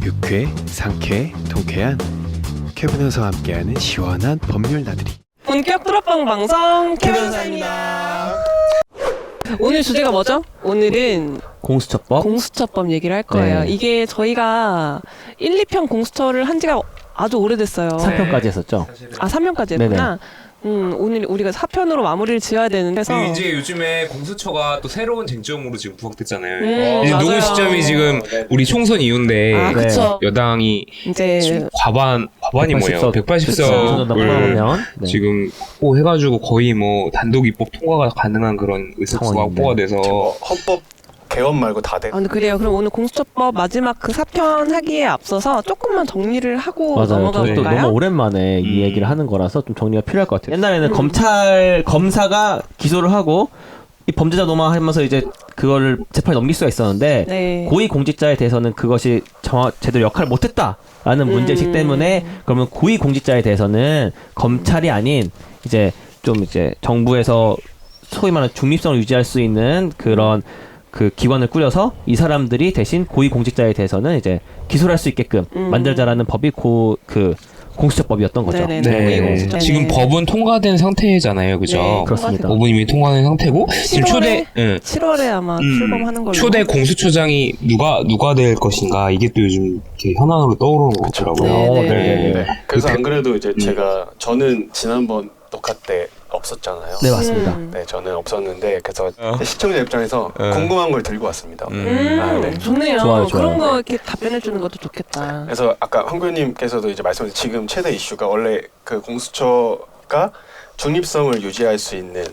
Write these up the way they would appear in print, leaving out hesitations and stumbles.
유쾌, 상쾌, 통쾌한 최 변호사와 함께하는 시원한 법률 나들이. 본격 뚫어뻥 방송 최 변호사입니다. 오늘 주제가 뭐죠? 오늘은 공수처법 얘기를 할 거예요. 네. 이게 저희가 1, 2편 공수처를 한 지가 아주 오래됐어요. 3편까지 했었죠. 아, 3편까지 했구나. 오늘 우리가 4편으로 마무리를 지어야 되는데 이제 요즘에 공수처가 또 새로운 쟁점으로 지금 부각됐잖아요. 이제 맞아요. 녹음 시점이 지금 우리 총선 이후인데 아, 그쵸. 여당이 이제 지금 과반이 뭐예요? 180석 180석을 네. 지금 확보해가지고 거의 뭐 단독 입법 통과가 가능한 그런 의석수가 상황인데. 확보가 돼서 헌법 개헌 말고 다 돼. 아, 근데 그래요. 그럼 오늘 공수처법 마지막 그 4편 하기에 앞서서 조금만 정리를 하고 맞아요. 넘어가 저희 또 볼까요? 너무 오랜만에 이 얘기를 하는 거라서 좀 정리가 필요할 것 같아요. 옛날에는 검사가 기소를 하고 이 범죄자 노망하면서 이제 그거를 재판에 넘길 수가 있었는데 네. 고위공직자에 대해서는 그것이 제대로 역할을 못했다라는 문제이기 때문에 그러면 고위공직자에 대해서는 검찰이 아닌 이제 좀 이제 정부에서 소위 말하는 중립성을 유지할 수 있는 그런 그 기관을 꾸려서 이 사람들이 대신 고위공직자에 대해서는 이제 기소를 할 수 있게끔 만들자라는 법이 공수처법이었던 거죠. 네네네. 네. 고위공직자. 지금 법은 통과된 상태잖아요, 그죠? 네, 그렇습니다. 법은 이미 통과된 상태고 지금 7월에 아마 출범하는 걸로. 초대 공수처장이 누가 될 것인가 이게 또 요즘 이렇게 현안으로 떠오르는 것 같더라고요. 네네. 그래서 안 그래도 이제 저는 지난번 녹화 때 없었잖아요. 네, 맞습니다. 네, 저는 없었는데 그래서 시청자 입장에서 궁금한 걸 들고 왔습니다. 네. 좋네요. 좋아요. 그런 거 이렇게 답변해 주는 것도 좋겠다. 그래서 아까 황교님께서도 이제 말씀하신 지금 최대 이슈가 원래 그 공수처가 중립성을 유지할 수 있는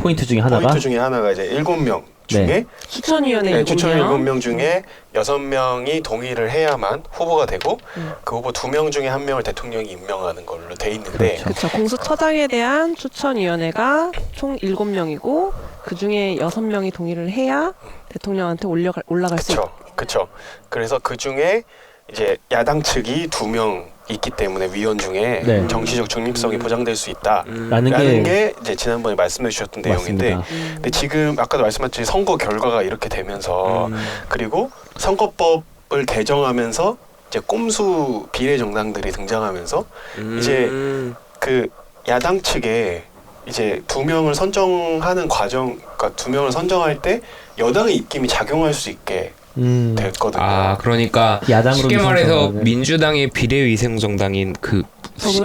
포인트 중에 하나가 포인트 중에 하나가 이제 7명 중에 네. 추천위원회 네, 추천 7명. 7명 중에 6명이 동의를 해야만 후보가 되고 그 후보 2명 중에 1명을 대통령이 임명하는 걸로 돼 있는데 그렇죠. 공수처장에 대한 추천위원회가 총 7명이고 그 중에 6명이 동의를 해야 대통령한테 올라갈 수 있다. 그렇죠. 그래서 그 중에 이제 야당 측이 2명 있기 때문에 위원 중에 네. 정치적 중립성이 보장될 수 있다라는 라는 게 이제 지난번에 말씀해 주셨던 내용인데 맞습니다. 근데 지금 아까도 말씀하셨듯이 선거 결과가 이렇게 되면서 그리고 선거법을 개정하면서 이제 꼼수 비례 정당들이 등장하면서 이제 그 야당 측에 이제 2명을 선정하는 과정, 그러니까 2명을 선정할 때 여당의 입김이 작용할 수 있게 됐거든요. 아, 그러니까 야당으로 쉽게 말해서 위성정당은. 민주당의 비례위생 정당인 그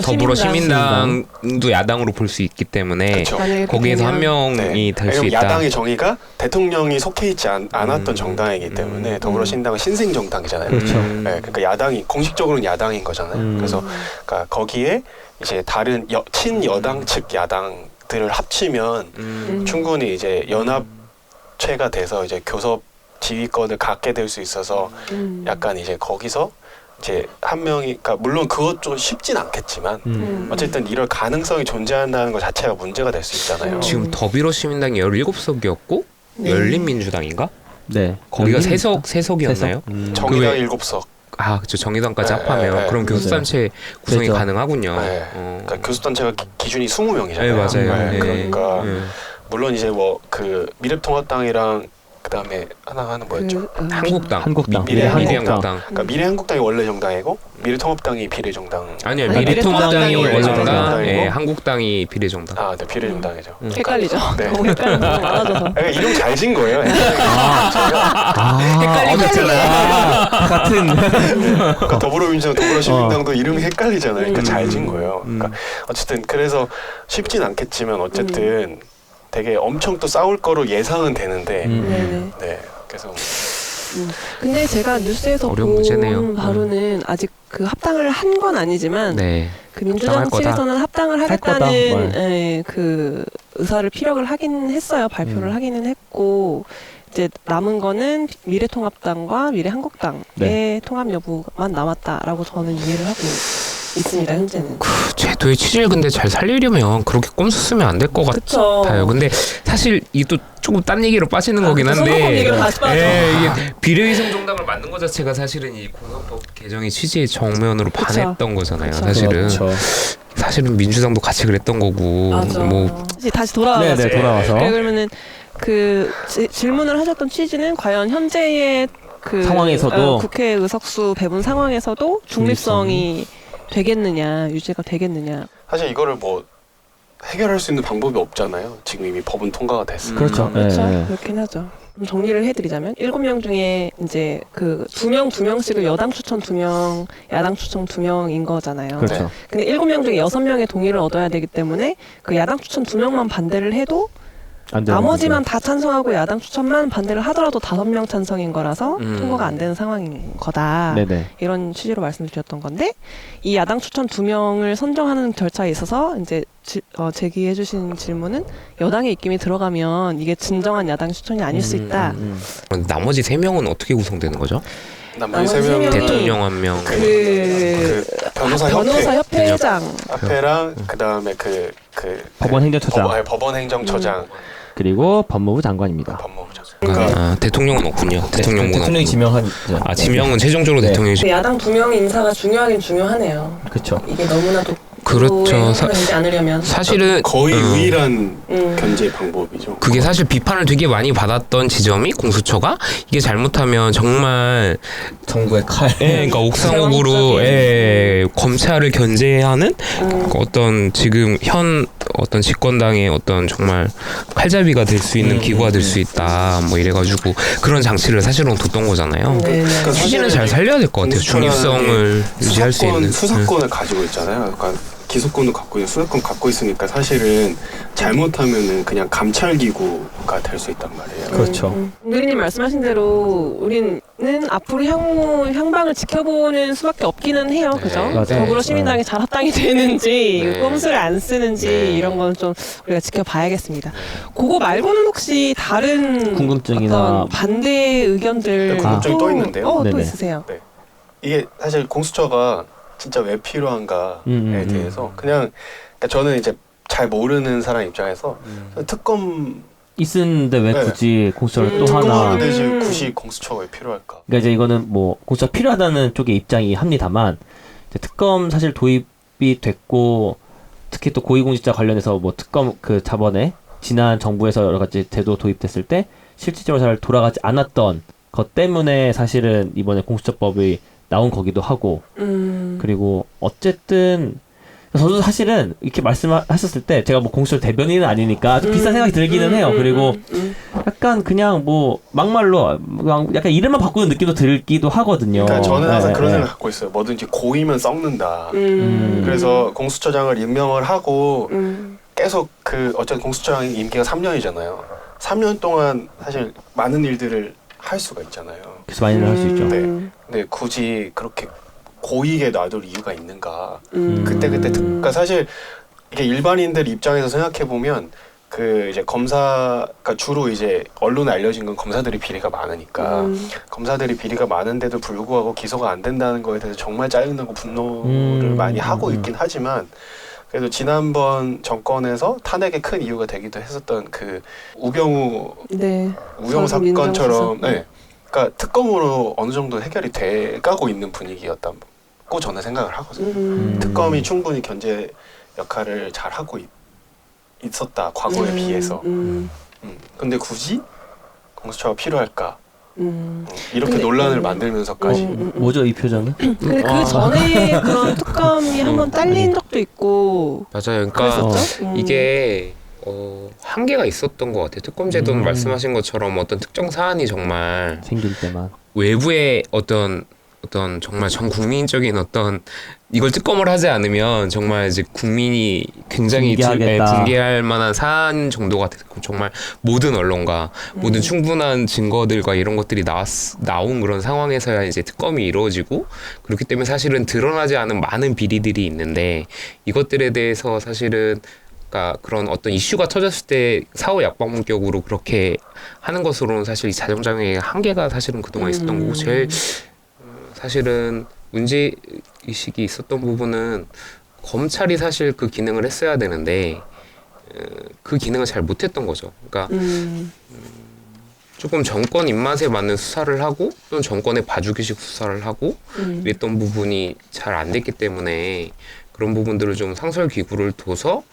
더불어시민당도 야당으로 볼 수 있기 때문에 그쵸. 만약에 거기에서 한 명이 네. 될 수 왜냐면 있다. 야당의 정의가 대통령이 속해 있지 않았던 정당이기 때문에 더불어신당은 신생 정당이잖아요. 그렇죠. 네, 그러니까 야당이 공식적으로는 야당인 거잖아요. 그래서 그러니까 거기에 이제 다른 친여당 측 야당들을 합치면 충분히 이제 연합체가 돼서 이제 교섭 지휘권을 갖게 될 수 있어서 약간 이제 거기서 이제 한 명이, 그러니까 물론 그것 좀 쉽진 않겠지만 어쨌든 이럴 가능성이 존재한다는 것 자체가 문제가 될 수 있잖아요. 지금 더불어시민당이 17석이었고 열린민주당인가? 네. 거기가 3석이었나요? 정의당 왜- 7석. 아, 그렇죠. 정의당까지 네, 합하면 네, 그럼 네. 교섭단체 구성이 그렇죠. 가능하군요. 네. 그러니까 교수단체가 기준이 20명이잖아요. 네, 맞아요. 네. 그러니까 네. 물론 이제 뭐 그 미래통합당이랑 그다음에 하나는 뭐였죠? 한국당. 미래한국당. 그러니까 미래한국당이 원래 정당이고 미래통합당이 비례정당. 아니요, 아니, 미래통합당이 원래 미래통합당이 정당, 정당이고. 예, 한국당이 비례정당. 아, 네, 비례정당이죠. 헷갈리죠. 네. 너무 헷갈리는 거 많아져서. 그러니까 이름 잘 진 거예요. 헷갈리고 있잖아. 같은 그러니까 더불어민주당, 더불어시민당도 이름이 헷갈리잖아요. 그러니까 잘 진 거예요. 그러니까 어쨌든 그래서 쉽진 않겠지만 어쨌든 되게 엄청 또 싸울 거로 예상은 되는데 네네. 네, 그래서 근데 제가 뉴스에서 어려운 문제네요. 본 바로는 아직 그 합당을 한 건 아니지만 네. 그 민주당 합당할 거다. 측에서는 합당을 할 거다. 하겠다는 그 의사를 피력을 하긴 했어요. 발표를 하기는 했고 이제 남은 거는 미래통합당과 미래한국당의 네. 통합 여부만 남았다라고 저는 이해를 하고 있습니다. 현재는. 제도의 취지를 근데 잘 살리려면 그렇게 꼼수 쓰면 안 될 것 그쵸. 같아요. 근데 사실 이 또 조금 딴 얘기로 빠지는 거긴 그 선거법 한데, 얘기로 다시 빠져. 이게 비례위성 정당을 만든 것 자체가 사실은 이 공화법 개정의 취지에 정면으로 그쵸. 반했던 거잖아요. 그쵸. 사실은 그렇죠. 사실은 민주당도 같이 그랬던 거고, 맞아. 뭐 다시 돌아와서. 네네 돌아와서 그러면은 그 질문을 하셨던 취지는 과연 현재의 상황에서도 국회 의석수 배분 상황에서도 중립성이 되겠느냐, 유지가 되겠느냐. 사실 이거를 뭐 해결할 수 있는 방법이 없잖아요. 지금 이미 법은 통과가 됐으니까. 그렇죠. 그렇죠. 네. 그렇긴 하죠. 좀 정리를 해드리자면 7명 중에 이제 그 2명씩을 여당 추천 2명, 야당 추천 2명인 거잖아요. 그렇죠. 근데 7명 중에 6명의 동의를 얻어야 되기 때문에 그 야당 추천 2명만 반대를 해도 안 되는 나머지만 거죠. 다 찬성하고 야당 추천만 반대를 하더라도 5명 찬성인 거라서 통과가 안 되는 상황인 거다. 네네. 이런 취지로 말씀드렸던 건데 이 야당 추천 2명을 선정하는 절차에 있어서 이제 제기해주신 질문은 여당의 입김이 들어가면 이게 진정한 야당 추천이 아닐 수 있다. 나머지 3명은 어떻게 구성되는 거죠? 나머지 세 나머지 세 명은 명이 대통령 1명. 그 변호사 협회장 협회랑 그다음에 법원 행정처장 법원 행정처장 그리고 법무부 장관입니다. 법무부장. 그러니까 아, 대통령은 없군요. 대통령은 대통령이 없고. 지명한 아, 지명은 최종적으로 네. 대통령이 야당 2명 인사가 중요하긴 중요하네요. 그렇죠. 이게 너무나도 그렇죠. 되지 않으려면 사실은 거의 유일한 음. 견제 방법이죠. 그게 사실 비판을 되게 많이 받았던 지점이 공수처가 이게 잘못하면 정말 정부의 칼. 그러니까 옥상옥으로 세왕적인. 검찰을 견제하는 어떤 지금 현 어떤 집권당의 어떤 정말 칼잡이가 될 수 있는 기구가 될 수 있다 뭐 이래가지고 그런 장치를 사실은 뒀던 거잖아요. 네. 그러니까 취지는 잘 살려야 될 것 같아요. 중립성을 유지할 수 있는. 수사권을 가지고 있잖아요. 그러니까 기소권도 갖고 있고 수사권 갖고 있으니까 사실은 잘못하면은 그냥 감찰 기구가 될 수 있단 말이에요. 그렇죠. 누리님 말씀하신 대로 우리는 앞으로 향방을 지켜보는 수밖에 없기는 해요. 그죠? 맞아요. 더불어시민당이 잘 합당이 되는지 네. 꼼수를 안 쓰는지 네. 이런 건 좀 우리가 지켜봐야겠습니다. 그거 말고는 혹시 다른 궁금증이나 어떤 반대 의견들 궁금증이 또 있는데요. 또 네네. 있으세요? 이게 사실 공수처가 진짜 왜 필요한가에 대해서 그냥 그러니까 저는 이제 잘 모르는 사람 입장에서 특검 있는데 왜 네. 굳이 공수처를 또 특검을 하나? 하는데 굳이 공수처가 왜 필요할까? 그러니까 이제 이거는 뭐 공수처 필요하다는 쪽의 입장이 합니다만 이제 특검 사실 도입이 됐고 특히 또 고위공직자 관련해서 뭐 특검 그 자번에 지난 정부에서 여러 가지 제도 도입됐을 때 실질적으로 잘 돌아가지 않았던 것 때문에 사실은 이번에 공수처법이 나온 거기도 하고 그리고 어쨌든 저도 사실은 이렇게 말씀하셨을 때 제가 뭐 공수처 대변인은 아니니까 좀 비슷한 생각이 들기는 해요. 그리고 약간 그냥 뭐 막말로 약간 이름만 바꾸는 느낌도 들기도 하거든요. 그러니까 저는 항상 네, 그런 네. 생각 갖고 있어요. 뭐든지 고이면 썩는다. 그래서 공수처장을 임명을 하고 계속 어쨌든 공수처장 임기가 3년이잖아요. 3년 동안 사실 많은 일들을 할 수가 있잖아요. 그래서 많이들 할 수 있죠. 네. 근데 굳이 그렇게 고이게 놔둘 이유가 있는가? 그러니까 사실 이게 일반인들 입장에서 생각해 보면 이제 그러니까 주로 이제 언론에 알려진 건 검사들이 비리가 많으니까 검사들이 비리가 많은데도 불구하고 기소가 안 된다는 거에 대해서 정말 짜증나고 분노를 많이 하고 있긴 하지만 그래도 지난번 정권에서 탄핵에 큰 이유가 되기도 했었던 우병우 사건처럼 네. 그러니까 특검으로 어느 정도 해결이 돼가고 있는 분위기였다고 저는 생각을 하거든요. 특검이 충분히 견제 역할을 잘 하고 있었다 과거에 비해서. 근데 굳이 공수처가 필요할까? 이렇게 근데, 논란을 만들면서까지. 뭐죠 이 표정은? 근데 그 전에 그런 특검이 한번 딸린 적도 있고 맞아요. 그러니까 그랬었죠? 이게 한계가 있었던 것 같아요. 특검제도는 말씀하신 것처럼 어떤 특정 사안이 정말 생길 때만 외부의 어떤 정말 전 국민적인 이걸 특검을 하지 않으면 정말 이제 국민이 굉장히 붕괴할 만한 사안 정도가 됐고 정말 모든 언론과 모든 충분한 증거들과 이런 것들이 나온 그런 상황에서야 이제 특검이 이루어지고 그렇기 때문에 사실은 드러나지 않은 많은 비리들이 있는데 이것들에 대해서 사실은 그러니까 그런 어떤 이슈가 터졌을 때 사후 약방문격으로 그렇게 하는 것으로는 사실 이 자정장애의 한계가 사실은 그동안 있었던 거고 제일 사실은 문제의식이 있었던 부분은 검찰이 사실 그 기능을 했어야 되는데 그 기능을 잘 못했던 거죠. 그러니까 조금 정권 입맛에 맞는 수사를 하고 또는 정권의 봐주기식 수사를 하고 이랬던 부분이 잘 안 됐기 때문에 그런 부분들을 좀 상설기구를 둬서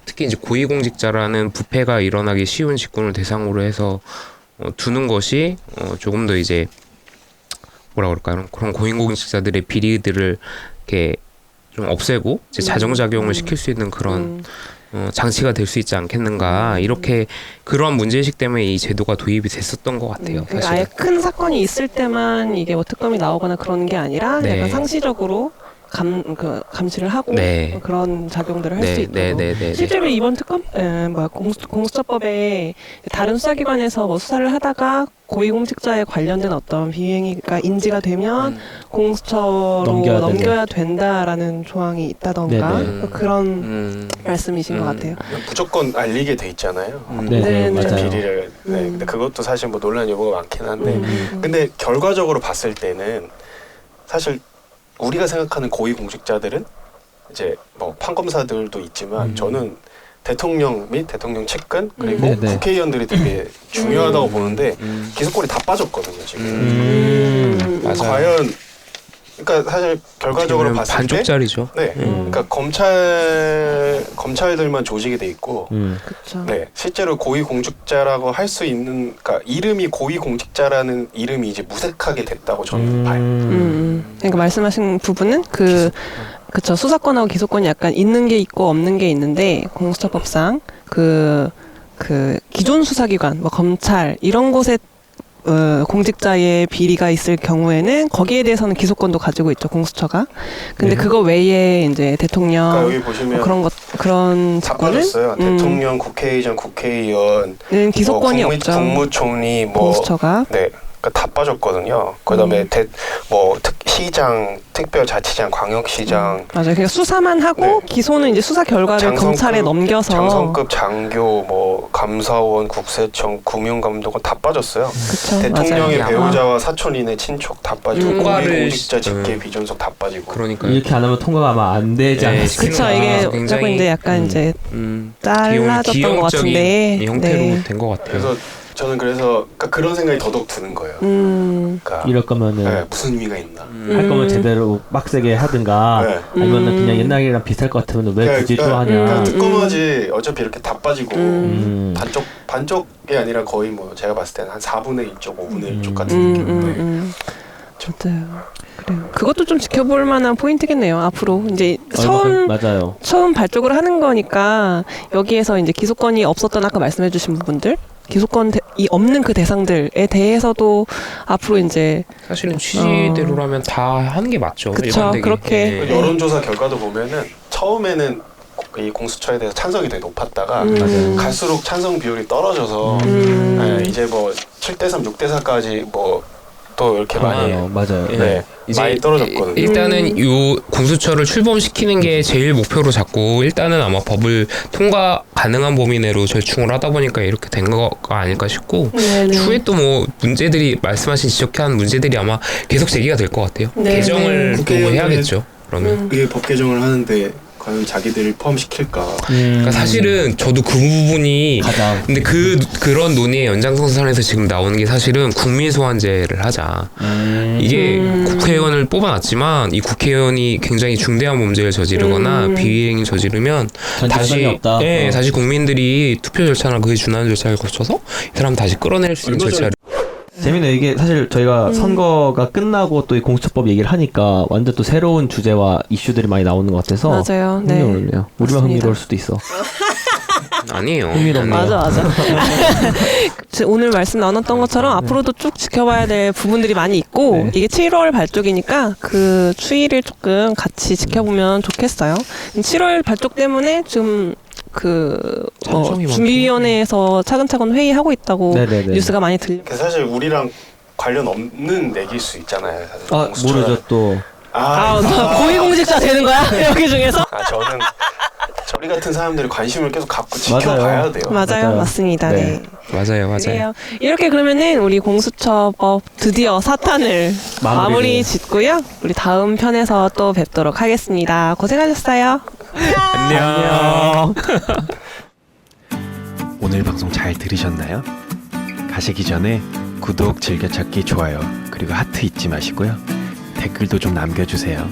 특히 이제 고위공직자라는 부패가 일어나기 쉬운 직군을 대상으로 해서 두는 것이 조금 더 이제 뭐라 그럴까요? 그런 고위공직자들의 비리들을 이렇게 좀 없애고 이제 자정작용을 시킬 수 있는 그런 장치가 될 수 있지 않겠는가 이렇게 그런 문제의식 때문에 이 제도가 도입이 됐었던 것 같아요. 그러니까 사실. 아예 큰 사건이 있을 때만 이게 뭐 특검이 나오거나 그런 게 아니라 네. 약간 상시적으로 감시를 하고 네. 그런 작용들을 할 수 네, 있도록. 네, 네, 네, 실제로 이번 특검, 공수처법에 다른 수사기관에서 뭐 수사를 하다가 고위공직자에 관련된 어떤 비행위가 인지가 되면 공수처로 넘겨야 된다라는 조항이 있다던가 네네. 그런 말씀이신 것 같아요. 무조건 알리게 돼 있잖아요. 네, 네, 맞아요. 비리를. 네, 근데 그것도 사실 뭐 논란 여부가 많긴 한데, 음. 근데 결과적으로 봤을 때는 사실 우리가 생각하는 고위공직자들은 이제 뭐 판검사들도 있지만 저는 대통령 및 대통령 측근 그리고 네네. 국회의원들이 되게 중요하다고 보는데 기소권이 다 빠졌거든요 지금. 맞아요. 과연 그러니까 사실 결과적으로 봤을 때 반쪽짜리죠. 네, 그러니까 검찰들만 조직이 돼 있고, 그렇죠. 네, 실제로 고위공직자라고 할 수 있는, 그러니까 이름이 고위공직자라는 이름이 이제 무색하게 됐다고 저는 봐요. 그러니까 말씀하신 부분은 그쵸, 수사권하고 기소권이 약간 있는 게 있고 없는 게 있는데 공수처법상 그 기존 수사기관, 뭐 검찰 이런 곳에 공직자의 비리가 있을 경우에는 거기에 대해서는 기소권도 가지고 있죠, 공수처가. 근데 그거 외에 이제 대통령 그러니까 여기 보시면 그런 다 직권은 빠졌어요. 대통령, 국회의장, 국회의원, 기소권이 뭐 없죠. 국무총리, 뭐 공수처가. 네, 그러니까 다 빠졌거든요. 그다음에 시장, 특별자치장, 광역시장, 맞아요. 그러니까 수사만 하고 네. 기소는 이제 수사 결과를 검찰에 넘겨서. 장성급 장교, 뭐 감사원, 국세청, 금융감독원 다 빠졌어요. 그쵸, 대통령의 맞아요. 배우자와 사촌인의 친척 다 빠지고 통과를 고위공직자 직계 비존속 다 빠지고. 그러니까 이렇게 안 하면 통과가 아마 안 되지 않을까 그쵸, 싶습니다. 이게 굉장히, 조금 이제 약간 이제 잘라졌던 것 기형적인 같은데. 형태로 네. 된 것 같아요. 그래서 저는 그러니까 그런 생각이 더더욱 드는 거예요. 그러니까 이럴 거면은 네, 무슨 의미가 있나? 할 거면 제대로 빡세게 하든가 네. 아니면은 그냥 옛날이랑 비슷할 것 같으면 왜 굳이 또 그냥 하냐. 특검하지 어차피 이렇게 다 빠지고 음. 반쪽이 아니라 거의 뭐 제가 봤을 때는 한 4분의 1쪽, 5분의 1쪽 같은 느낌인데 맞아요. 그래요. 그것도 좀 지켜볼 만한 포인트겠네요. 앞으로 이제 맞아요. 처음 발족을 하는 거니까 여기에서 이제 기소권이 없었던 아까 말씀해주신 부분들, 기소권이 없는 그 대상들에 대해서도 앞으로 이제 사실은 취지대로라면 다 하는 게 맞죠. 그쵸, 일반되게. 그렇게. 예. 여론조사 결과도 보면은 처음에는 이 공수처에 대해서 찬성이 되게 높았다가 갈수록 찬성 비율이 떨어져서 이제 뭐 7대3, 6대4까지 뭐 또 이렇게 많이 맞아요. 예. 네, 이제 많이 떨어졌거든요. 일단은 요 공수처를 출범시키는 게 제일 목표로 잡고 일단은 아마 법을 통과 가능한 범위 내로 절충을 하다 보니까 이렇게 된 거가 아닐까 싶고 추후에 또 뭐 문제들이 말씀하신 지적한 문제들이 아마 계속 제기가 될 것 같아요. 네. 개정을 또 국회의원들은- 해야겠죠. 그러면 이게 법 개정을 하는데 과연 자기들을 포함시킬까? 그러니까 사실은 저도 그 부분이 가장 근데 그런 논의의 연장선상에서 지금 나오는 게 사실은 국민 소환제를 하자. 이게 국회의원을 뽑아놨지만 이 국회의원이 굉장히 중대한 범죄를 저지르거나 비위행을 저지르면 다시 없다. 다시 국민들이 투표 절차나 그에 준하는 절차를 거쳐서 이 사람 다시 끌어낼 수 있는 얼마 전에 절차를 재밌네요. 이게 사실 저희가 선거가 끝나고 또 이 공수처법 얘기를 하니까 완전 또 새로운 주제와 이슈들이 많이 나오는 것 같아서 맞아요. 네. 흥미롭네요. 우리만 맞습니다. 흥미로울 수도 있어. 아니에요. 흥미롭네요. 아니에요. 맞아. 오늘 말씀 나눴던 것처럼 앞으로도 쭉 지켜봐야 될 부분들이 많이 있고 네. 이게 7월 발족이니까 그 추이를 조금 같이 지켜보면 좋겠어요. 7월 발족 때문에 지금 찬성이 준비위원회에서 차근차근 회의하고 있다고 네네네. 뉴스가 많이 들려. 사실 우리랑 관련 없는 내기일 수 있잖아요. 사실 아 공수처가. 모르죠 또. 고위공직자 되는 거야? 여기 중에서? 저는 저희 같은 사람들이 관심을 계속 갖고 지켜봐야 돼요. 맞아요. 맞습니다. 네. 맞아요. 그래요. 이렇게 그러면은 우리 공수처법 드디어 사탄을 마무리 짓고요. 우리 다음 편에서 또 뵙도록 하겠습니다. 고생하셨어요. 안녕. 오늘 방송 잘 들으셨나요? 가시기 전에 구독, 즐겨찾기, 좋아요, 그리고 하트 잊지 마시고요. 댓글도 좀 남겨주세요.